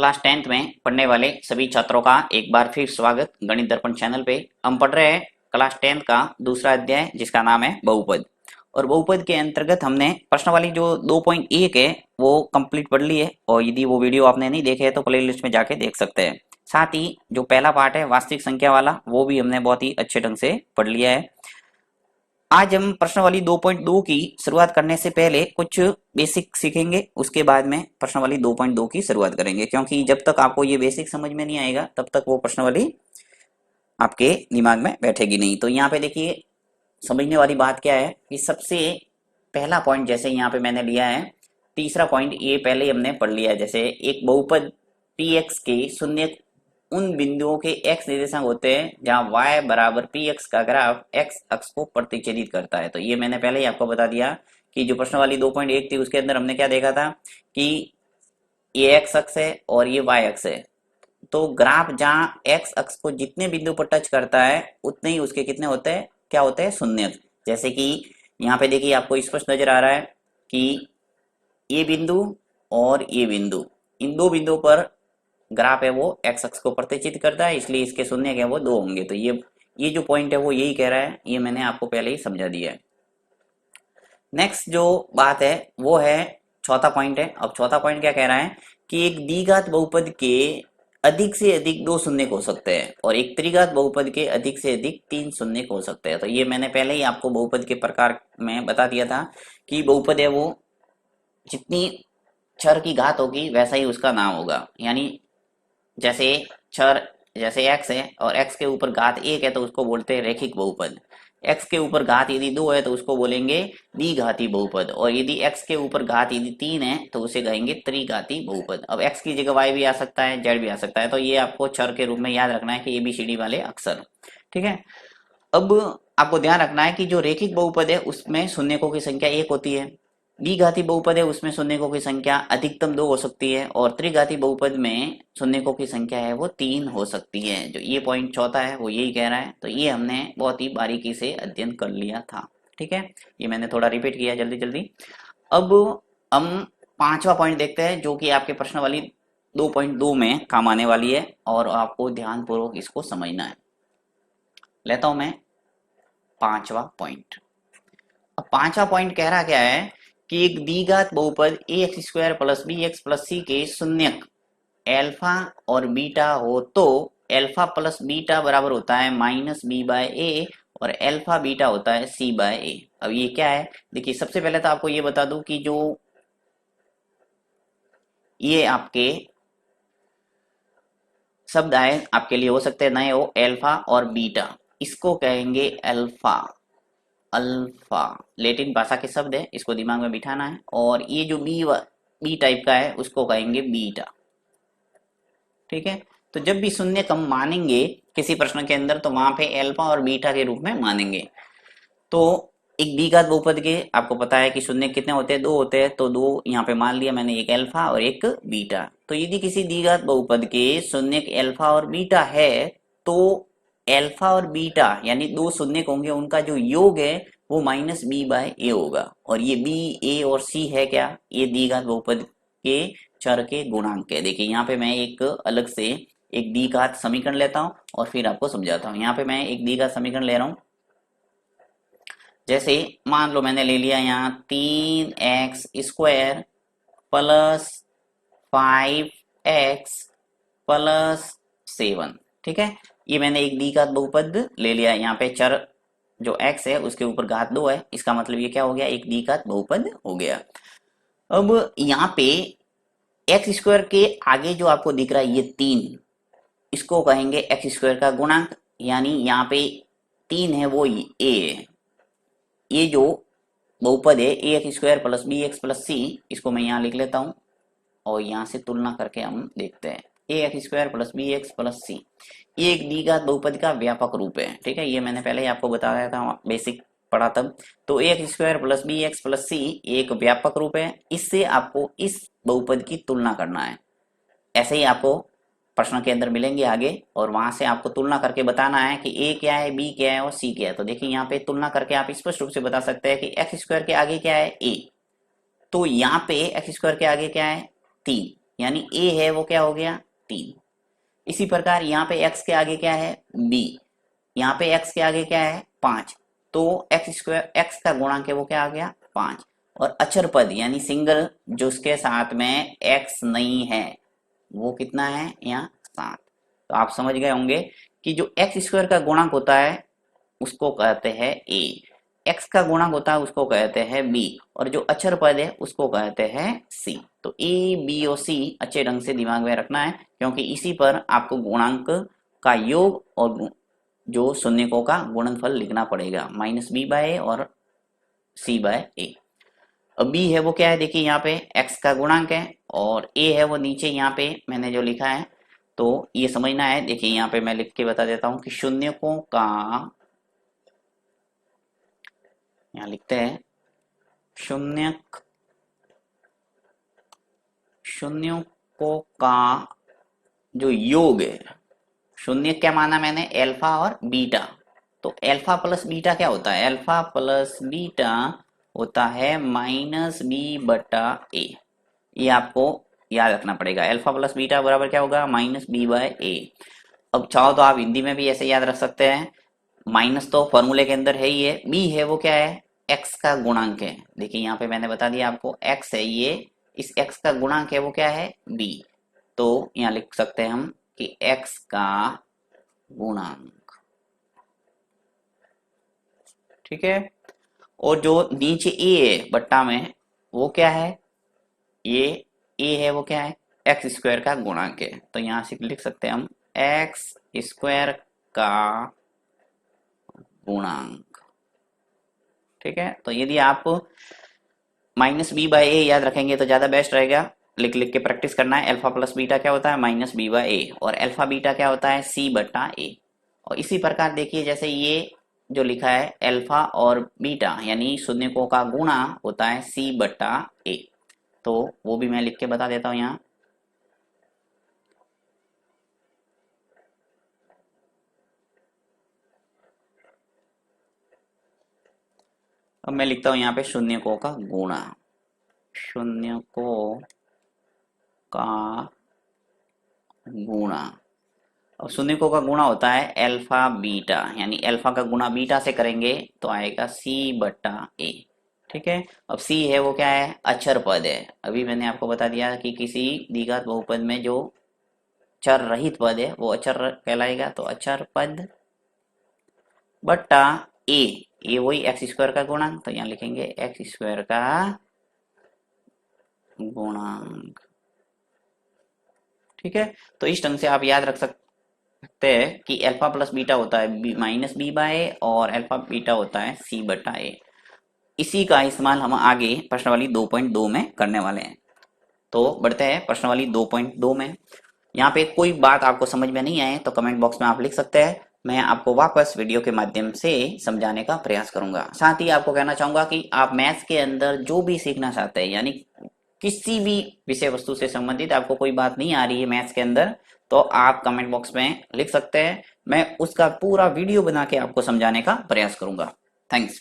Class 10th में पढ़ने वाले सभी छात्रों का एक बार फिर स्वागत गणित दर्पण चैनल पे। हम पढ़ रहे हैं क्लास 10th का दूसरा अध्याय जिसका नाम है बहुपद। और बहुपद के अंतर्गत हमने प्रश्नावली जो 2.1 है वो कंप्लीट पढ़ ली है, और यदि वो वीडियो आपने नहीं देखे है तो प्लेलिस्ट में जाके देख सकते हैं। साथ ही जो पहला पार्ट है वास्तविक संख्या वाला वो भी हमने बहुत ही अच्छे ढंग से पढ़ लिया है। आज हम प्रश्नावली 2.2 की शुरुआत करने से पहले कुछ बेसिक सीखेंगे, उसके बाद में प्रश्नावली 2.2 की शुरुआत करेंगे, क्योंकि जब तक आपको ये बेसिक समझ में नहीं आएगा तब तक वो प्रश्नावली आपके दिमाग में बैठेगी नहीं। तो यहाँ पे देखिए समझने वाली बात क्या है कि सबसे पहला पॉइंट जैसे यहाँ पे मैंने लिया है, तीसरा पॉइंट ये पहले ही हमने पढ़ लिया है। जैसे एक बहुपद पी एक्स के शून्य उन बिंदुओं के x निर्देशांक होते हैं जहां y बराबर पी एक्स का ग्राफ x अक्ष को प्रतिच्छेदित करता है। तो ये मैंने पहले ही आपको बता दिया कि जो प्रश्नावली 2.1 थी उसके अंदर हमने क्या देखा था कि ये x अक्ष है और ये y अक्ष है। तो ग्राफ जहां x अक्ष को जितने बिंदु पर टच करता है उतने ही उसके कितने होते हैं, क्या होते हैं, शून्य। जैसे कि यहाँ पे देखिए आपको स्पष्ट नजर आ रहा है कि ये बिंदु और ये बिंदु, इन दो बिंदुओं पर ग्राफ है वो x अक्ष को प्रतिच्छेदित करता है, इसलिए इसके शून्य के वो दो होंगे। तो ये जो पॉइंट है वो यही कह रहा है, ये मैंने आपको पहले ही समझा दिया है। नेक्स्ट जो बात है वो है चौथा पॉइंट है। अब चौथा पॉइंट क्या कह रहा है कि एक द्विघात बहुपद के अधिक से अधिक दो शून्य हो सकते हैं और एक त्रिघात बहुपद के अधिक से अधिक तीन शून्य हो सकते हैं। तो ये मैंने पहले ही आपको बहुपद के प्रकार में बता दिया था कि बहुपद है वो जितनी चर की घात होगी वैसा ही उसका नाम होगा। यानी जैसे चर जैसे x है और x के ऊपर घात 1 है तो उसको बोलते हैं रैखिक बहुपद। x के ऊपर घात यदि 2 है तो उसको बोलेंगे द्विघाती बहुपद, और यदि x के ऊपर घात यदि 3 है तो उसे कहेंगे त्रिघाती बहुपद। अब x की जगह y भी आ सकता है, z भी आ सकता है। तो ये आपको चर के रूप में याद रखना है कि ABCD वाले अक्षर, ठीक है। अब आपको ध्यान रखना है कि जो रैखिक बहुपद है उसमें शून्यकों की संख्या 1 होती है, द्विघाती बहुपद है उसमें शून्यकों की संख्या अधिकतम 2 हो सकती है, और त्रिघाती बहुपद में शून्यकों की संख्या है वो 3 हो सकती है। जो ये पॉइंट चौथा है वो यही कह रहा है। तो ये हमने बहुत ही बारीकी से अध्ययन कर लिया था, ठीक है। ये मैंने थोड़ा रिपीट किया जल्दी जल्दी। अब हम पांचवा पॉइंट देखते हैं जो कि आपके प्रश्नावली 2.2 में काम आने वाली है, और आपको ध्यानपूर्वक इसको समझना है। लेता हूं मैं पांचवा पॉइंट। अब पांचवा पॉइंट कह रहा क्या है कि एक द्विघात बहुपद ax² plus bx plus c के शून्यक एल्फा और बीटा हो तो एल्फा प्लस बीटा बराबर होता है माइनस बी बाय ए, और एल्फा बीटा होता है सी बाय ए। अब ये क्या है, देखिए सबसे पहले तो आपको ये बता दूं कि जो ये आपके शब्द आए आपके लिए हो सकते हैं नए हो, एल्फा और बीटा, इसको कहेंगे अल्फा। अल्फा लैटिन भाषा के शब्द है, इसको दिमाग में बिठाना है। और ये जो बी टाइप का है उसको कहेंगे बीटा, ठीक है। तो जब भी शून्य कम मानेंगे किसी प्रश्न के अंदर तो वहां पे अल्फा और बीटा के रूप में मानेंगे। तो एक द्विघात बहुपद के आपको पता है कि शून्य कितने होते हैं, दो होते हैं, तो दो यहाँ पे मान लिया मैंने, एक अल्फा और एक बीटा। तो यदि किसी द्विघात बहुपद के शून्य अल्फा और बीटा है तो अल्फा और बीटा यानी दो शून्य होंगे, उनका जो योग है वो माइनस बी बाय ए होगा। और ये बी, ए और सी है क्या, ये द्विघात बहुपद के चर के गुणांक है। देखिए यहाँ पे मैं एक अलग से एक द्विघात समीकरण लेता हूँ और फिर आपको समझाता हूँ। यहाँ पे मैं एक द्विघात समीकरण ले रहा हूँ। जैसे मान लो मैंने ले लिया यहाँ 3x² प्लस 5x प्लस 7, ठीक है। ये मैंने एक द्विघात बहुपद ले लिया। यहाँ पे चर जो x है उसके ऊपर घात 2 है, इसका मतलब ये क्या हो गया, एक द्विघात बहुपद हो गया। अब यहाँ पे x² के आगे जो आपको दिख रहा है ये 3, इसको कहेंगे x² का गुणांक, यानी यहाँ पे 3 है वो a है। ये जो बहुपद है ax² plus bx plus c, इसको मैं यहाँ लिख लेता हूँ और यहाँ से तुलना करके हम देखते हैं। ax² plus bx plus c ये एक द्विघात बहुपद का व्यापक रूप है, ठीक है। ये मैंने पहले ही आपको बताया था, बेसिक पढ़ा तब। तो ax² plus bx plus c एक व्यापक रूप है, इससे आपको इस बहुपद की तुलना करना है। ऐसे ही आपको प्रश्न के अंदर मिलेंगे आगे, और वहां से आपको तुलना करके बताना है कि ए क्या है, बी क्या है और सी क्या है। तो देखिए यहाँ पे तुलना करके आप स्पष्ट रूप से बता सकते हैं कि x² के आगे क्या है, ए, तो यहाँ पे x² के आगे क्या है, 3, यानी a है वो क्या हो गया 3। इसी प्रकार यहाँ पे x के आगे क्या है b, यहाँ पे x के आगे क्या है 5, तो x स्क्वायर x का गुणांक है वो क्या आ गया 5। और अचर पद यानी सिंगल जो उसके साथ में x नहीं है वो कितना है यहाँ 7। तो आप समझ गए होंगे कि जो x स्क्वायर का गुणांक होता है उसको कहते हैं a, x का गुणांक होता है उसको कहते हैं b, और जो अचर पद है उसको कहते हैं c। तो a b और c अच्छे ढंग से दिमाग में रखना है, क्योंकि इसी पर आपको गुणांक का योग और जो शून्यकों का गुणनफल लिखना पड़ेगा, -b/a और c/a। अब b है वो क्या है, देखिए यहाँ पे x का गुणांक है, और a है वो नीचे यहाँ पे मैंने जो लिखा है, तो ये समझना है। देखिए यहाँ पे मैं लिख के बता देता हूँ कि शून्यकों का, यहाँ लिखते हैं शून्यकों का जो योग है, शून्य क्या माना मैंने अल्फा और बीटा, तो अल्फा प्लस बीटा क्या होता है, अल्फा प्लस बीटा होता है -b/a। ये आपको याद रखना पड़ेगा, अल्फा प्लस बीटा बराबर क्या होगा -b/a। अब चाहो तो आप हिंदी में भी ऐसे याद रख सकते हैं, माइनस तो फॉर्मूले के अंदर है ही है, b है वो क्या है x का गुणांक है। देखिए यहाँ पे मैंने बता दिया आपको x है ये, इस x का गुणांक है वो क्या है b, तो यहाँ लिख सकते हैं हम कि x का गुणांक, ठीक है। और जो नीचे a है बट्टा में वो क्या है, ये a है वो क्या है एक्स स्क्वायर का गुणांक है, तो यहाँ से लिख सकते हैं हम एक्स स्क्वायर का गुणांक, ठीक है। तो यदि आप -b/a याद रखेंगे तो ज्यादा बेस्ट रहेगा, लिख लिख के प्रैक्टिस करना है। अल्फा प्लस बीटा क्या होता है -b/a, और अल्फा बीटा क्या होता है c/a। और इसी प्रकार देखिए जैसे ये जो लिखा है अल्फा और बीटा यानी शून्यकों का गुणा होता है c/a, तो वो भी मैं लिख के बता देता हूँ यहाँ। अब मैं लिखता हूँ यहाँ पे शून्यकों का गुणा, शून्यकों का गुणा। अब शून्यकों का गुणा होता है अल्फा बीटा, यानी अल्फा का गुणा बीटा से करेंगे तो आएगा c/a, ठीक है। अब c है वो क्या है अचर पद है, अभी मैंने आपको बता दिया कि किसी द्विघात बहुपद में जो चर रहित पद है वो अचर कहलाएगा, तो अचर पद बट्टा ए वही एक्स स्क्वायर का गुणांक, तो यहाँ लिखेंगे एक्स स्क्वायर का गुणांक, ठीक है। तो इस ढंग से आप याद रख सकते हैं कि अल्फा प्लस बीटा होता है -b/a और अल्फा बीटा होता है c/a। इसी का इस्तेमाल हम आगे प्रश्नावली 2.2 में करने वाले हैं। तो बढ़ते हैं प्रश्नावली 2.2 में। यहाँ पे कोई बात आपको समझ में नहीं आए तो कमेंट बॉक्स में आप लिख सकते हैं, मैं आपको वापस वीडियो के माध्यम से समझाने का प्रयास करूंगा। साथ ही आपको कहना चाहूंगा कि आप मैथ्स के अंदर जो भी सीखना चाहते हैं, यानी किसी भी विषय वस्तु से संबंधित आपको कोई बात नहीं आ रही है मैथ्स के अंदर, तो आप कमेंट बॉक्स में लिख सकते हैं, मैं उसका पूरा वीडियो बना के आपको समझाने का प्रयास करूंगा। थैंक्स।